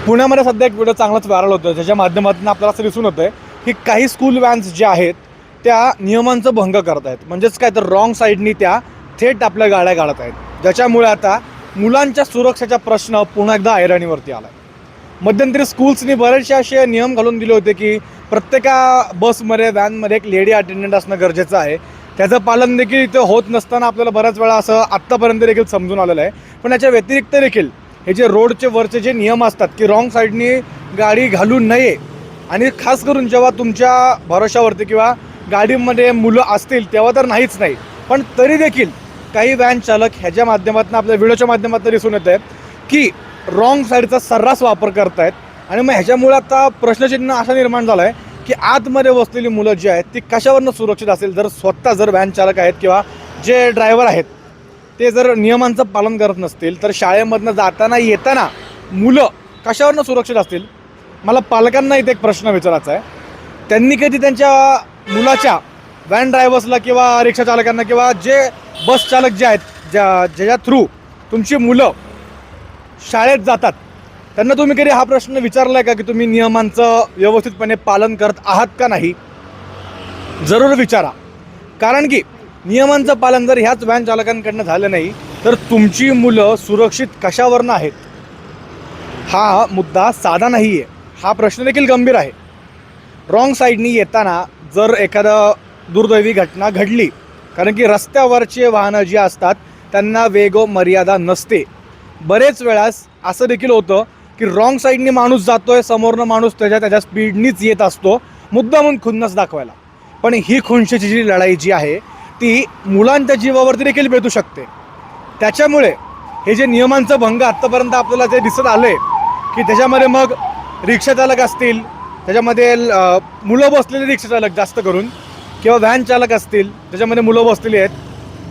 पुण्यामध्ये सध्या एक व्हिडिओ चांगलाच व्हायरल होतो, ज्याच्या माध्यमातून आपल्याला असं दिसून होतं की काही स्कूल व्हॅन्स ज्या आहेत त्या नियमांचा भंग करत आहेत. म्हणजेच काय तर रॉंग साईडनी त्या थेट आपल्या गाड्या काढत आहेत, ज्याच्यामुळे आता मुलांच्या सुरक्षेचा प्रश्न पुन्हा एकदा ऐरणीवरती आला आहे. मध्यंतरी स्कूल्सनी बरेचसे असे नियम घालून दिले होते की प्रत्येका बसमध्ये व्हॅनमध्ये एक लेडी अटेंडंट असणं गरजेचं आहे. त्याचं पालन देखील इथं होत नसताना आपल्याला बऱ्याच वेळा असं आत्तापर्यंत देखील समजून आलेलं आहे. पण याच्या व्यतिरिक्त देखील हे जे रोडचे वरचे जे नियम असतात की रॉंग साईडनी गाडी घालू नये, आणि खास करून जेव्हा तुमच्या भरोशावरती किंवा गाडीमध्ये मुलं असतील तेव्हा तर नाहीच नाही, पण तरी देखील काही व्हॅन चालक ह्याच्या माध्यमातून आपल्या व्हिडिओच्या माध्यमातून दिसून येत आहे की रॉंग साईडचा सर्रास वापर करत आहेत. आणि मग ह्याच्यामुळे आता प्रश्नचिन्ह असा निर्माण झाला आहे की आतमध्ये बसलेली मुलं जी आहेत ती कशावरनं सुरक्षित असेल. जर स्वतः जर व्हॅन चालक आहेत किंवा जे ड्रायव्हर आहेत ते जर नियमांचं पालन करत नसतील, तर शाळेमधनं जाताना येताना मुलं कशावरनं सुरक्षित असतील. मला पालकांना इथे एक प्रश्न विचारायचा आहे, त्यांनी कधी त्यांच्या मुलाच्या व्हॅन ड्रायव्हर्सला किंवा रिक्षा चालकांना किंवा जे बस चालक जे आहेत ज्याच्या थ्रू तुमची मुलं शाळेत जातात त्यांना तुम्ही कधी हा प्रश्न विचारला आहे का की तुम्ही नियमांचं व्यवस्थितपणे पालन करत आहात का नाही? जरूर विचारा. कारण की नियमांचं पालन जर ह्याच व्हॅन चालकांकडनं झालं नाही तर तुमची मुलं सुरक्षित कशावरनं आहेत? हा मुद्दा साधा नाही आहे, हा प्रश्न देखील गंभीर आहे. रॉंग साईडनी येताना जर एखादा दुर्दैवी घटना घडली, कारण की रस्त्यावरचे वाहनं जी असतात त्यांना वेग मर्यादा नसते. बरेच वेळास असं देखील होतं की रॉंग साईडनी माणूस जातोय, समोरनं माणूस त्याच्या स्पीडनीच येत असतो मुद्दामून खुन्नस दाखवायला. पण ही खुन्शीची जी लढाई जी आहे ती मुलांच्या जीवावरती देखील बेतू शकते. त्याच्यामुळे हे जे नियमांचं भंग आत्तापर्यंत आपल्याला जे दिसत आलं आहे की त्याच्यामध्ये मग रिक्षाचालक असतील, त्याच्यामध्ये मुलं बसलेले रिक्षाचालक जास्त करून, किंवा व्हॅन चालक असतील त्याच्यामध्ये मुलं बसलेली आहेत,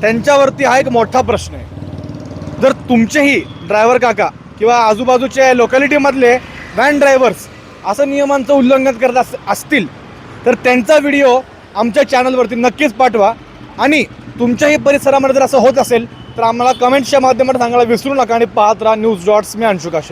त्यांच्यावरती हा एक मोठा प्रश्न आहे. जर तुमचेही ड्रायव्हर काका किंवा आजूबाजूच्या लोकॅलिटीमधले व्हॅन ड्रायव्हर्स असं नियमांचं उल्लंघन करत असतील तर त्यांचा व्हिडिओ आमच्या चॅनलवरती नक्कीच पाठवा. आणि तुमच्याही परिसरामध्ये जर असं होत असेल तर आम्हाला कमेंट्सच्या माध्यमातून सांगायला विसरू नका. आणि पाहत राहा न्यूज डॉट्स. मी अंशुक आशिष.